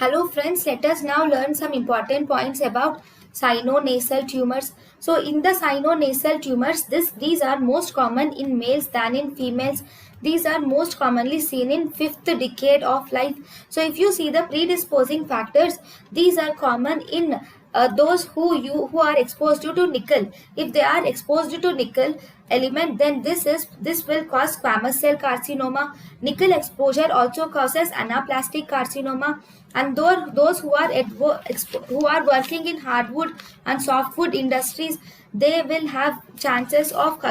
Hello friends, let us now learn some important points about sinonasal tumors. So in the sinonasal tumors, these are most common in males than in females. These are most commonly seen in fifth decade of life. So if you see the predisposing factors, these are common in those who are exposed due to nickel. If they are exposed due to nickel element, then this will cause squamous cell carcinoma. Nickel exposure also causes anaplastic carcinoma, and those who are who are working in hardwood and softwood industries, they will have chances of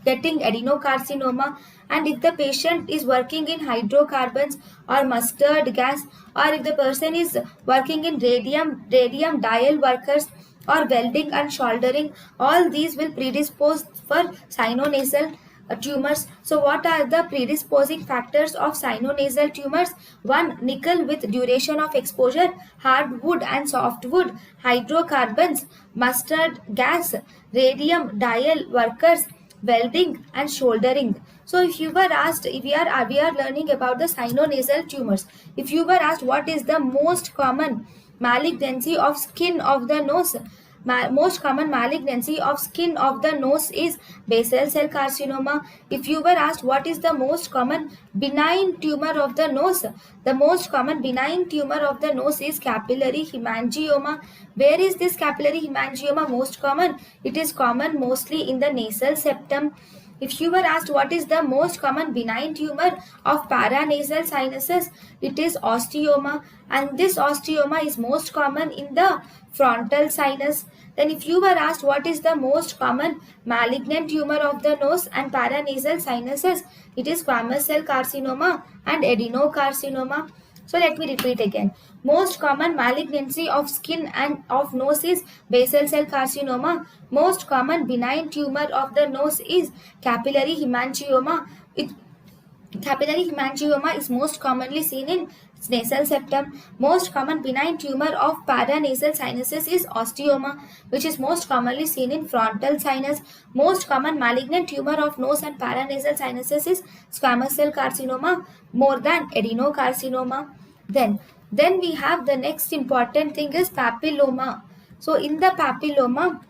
getting adenocarcinoma. And if the patient is working in hydrocarbons or mustard gas, or if the person is working in radium dial workers or welding and soldering, all these will predispose for sinonasal tumors. So what are the predisposing factors of sinonasal tumors? One, nickel with duration of exposure, hardwood and softwood, hydrocarbons, mustard gas, radium dial workers, welding and soldering. So if you were asked, if we are learning about the sinonasal tumors, if you were asked what is the most common malignancy of skin of the nose, most common malignancy of skin of the nose is basal cell carcinoma. If you were asked what is the most common benign tumor of the nose, the most common benign tumor of the nose is capillary hemangioma. Where is this capillary hemangioma most common? It is common mostly in the nasal septum. If you were asked what is the most common benign tumor of paranasal sinuses, it is osteoma, and this osteoma is most common in the frontal sinus. Then if you were asked what is the most common malignant tumor of the nose and paranasal sinuses, it is squamous cell carcinoma and adenocarcinoma. So let me repeat again. Most common malignancy of skin and of nose is basal cell carcinoma. Most common benign tumor of the nose is capillary hemangioma. Capillary hemangioma is most commonly seen in nasal septum. Most common benign tumor of paranasal sinuses is osteoma, which is most commonly seen in frontal sinus. Most common malignant tumor of nose and paranasal sinuses is squamous cell carcinoma more than adenocarcinoma. Then we have the next important thing is papilloma. So in papilloma,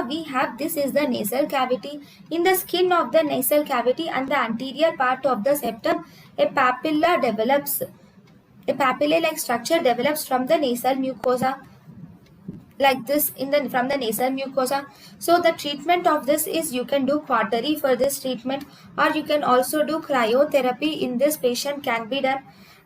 we have, this is the nasal cavity. In the skin of the nasal cavity and the anterior part of the septum, a papilla develops. A papillae-like structure develops from the nasal mucosa, like this from the nasal mucosa. So the treatment of this is, you can do cautery for this treatment, or you can also do cryotherapy in this patient can be done.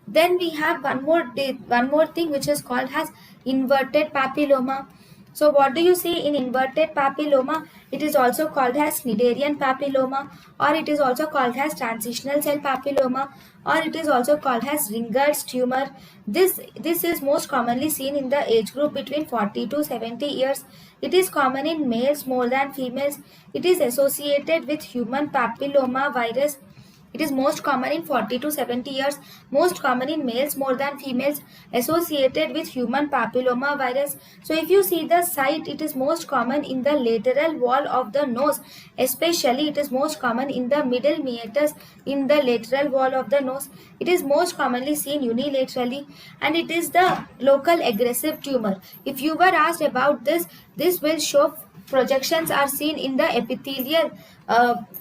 Then we have one more thing which is called as inverted papilloma. So what do you see in inverted papilloma? It is also called as Schneiderian papilloma, or it is also called as transitional cell papilloma, or it is also called as Ringer's tumor. This is most commonly seen in the age group between 40 to 70 years. It is common in males more than females. It is associated with human papilloma virus. It is most common in 40 to 70 years, most common in males more than females, associated with human papilloma virus. So if you see the site, it is most common in the lateral wall of the nose, especially it is most common in the middle meatus in the lateral wall of the nose. It is most commonly seen unilaterally, and it is the local aggressive tumor. If you were asked about this will show projections are seen in the epithelial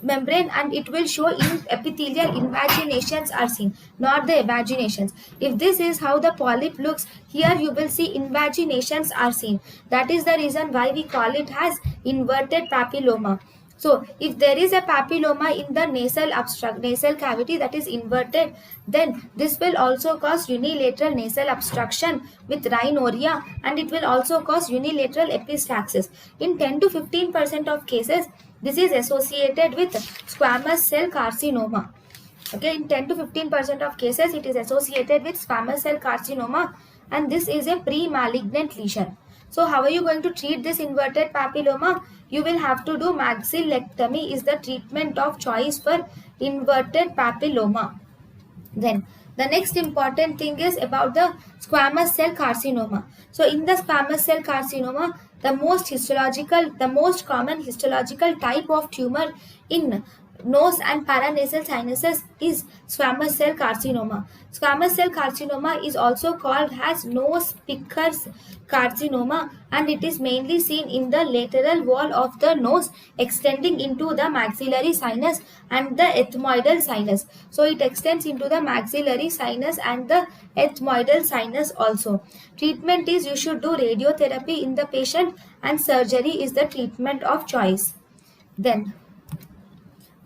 membrane, and it will show in epithelial invaginations are seen, not the evaginations. If this is how the polyp looks, here you will see invaginations are seen. That is the reason why we call it as inverted papilloma. So if there is a papilloma in the nasal cavity that is inverted, then this will also cause unilateral nasal obstruction with rhinorrhea, and it will also cause unilateral epistaxis. In 10 to 15% of cases, this is associated with squamous cell carcinoma. Okay, in 10 to 15% of cases, it is associated with squamous cell carcinoma, and this is a pre-malignant lesion. So how are you going to treat this inverted papilloma? You will have to do maxillectomy is the treatment of choice for inverted papilloma. Then the next important thing is about the squamous cell carcinoma. So in the squamous cell carcinoma, the most common histological type of tumor in nose and paranasal sinuses is squamous cell carcinoma. Squamous cell carcinoma is also called as nose pickers carcinoma, and it is mainly seen in the lateral wall of the nose extending into the maxillary sinus and the ethmoidal sinus. So it extends into the maxillary sinus and the ethmoidal sinus also. Treatment is you should do radiotherapy in the patient, and surgery is the treatment of choice. Then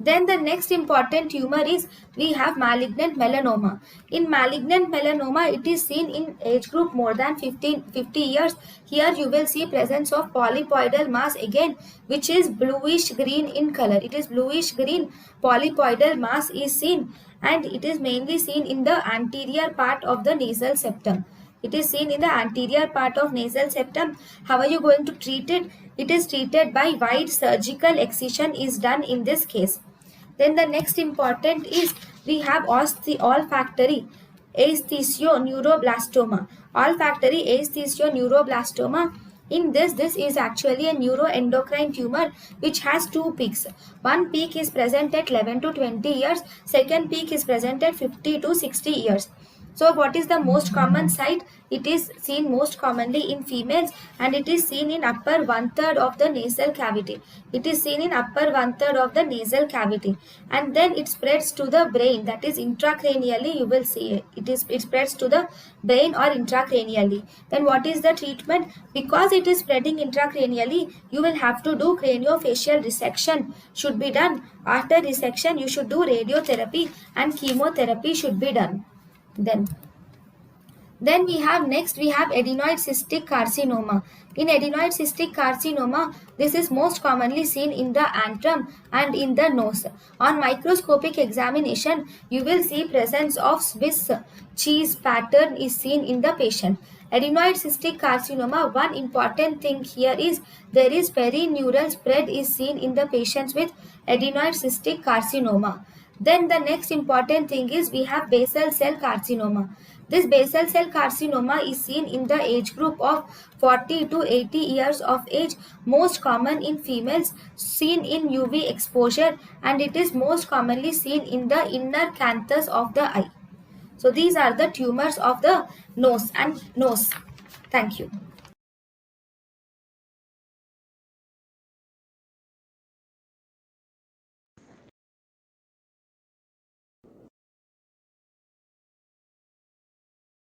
the next important tumor is we have malignant melanoma. In malignant melanoma, it is seen in age group more than 50 years. Here you will see presence of polypoidal mass again, which is bluish green in color. It is bluish green polypoidal mass is seen, and it is mainly seen in the anterior part of the nasal septum. It is seen in the anterior part of nasal septum. How are you going to treat it? It is treated by wide surgical excision is done in this case. Then the next important is we have olfactory esthesioneuroblastoma. Olfactory esthesioneuroblastoma. In this is actually a neuroendocrine tumor which has two peaks. One peak is present at 11 to 20 years. Second peak is present at 50 to 60 years. So what is the most common site? It is seen most commonly in females, and it is seen in upper one-third of the nasal cavity. It is seen in upper one-third of the nasal cavity, and then it spreads to the brain, that is intracranially you will see it. It spreads to the brain or intracranially. Then what is the treatment? Because it is spreading intracranially, you will have to do craniofacial resection should be done. After resection, you should do radiotherapy and chemotherapy should be done. Then we have adenoid cystic carcinoma. In adenoid cystic carcinoma, this is most commonly seen in the antrum and in the nose. On microscopic examination, you will see presence of Swiss cheese pattern is seen in the patient. Adenoid cystic carcinoma, one important thing here is there is perineural spread is seen in the patients with adenoid cystic carcinoma. Then the next important thing is we have basal cell carcinoma. This basal cell carcinoma is seen in the age group of 40 to 80 years of age, most common in females, seen in UV exposure, and it is most commonly seen in the inner canthus of the eye. So these are the tumors of the nose. Thank you.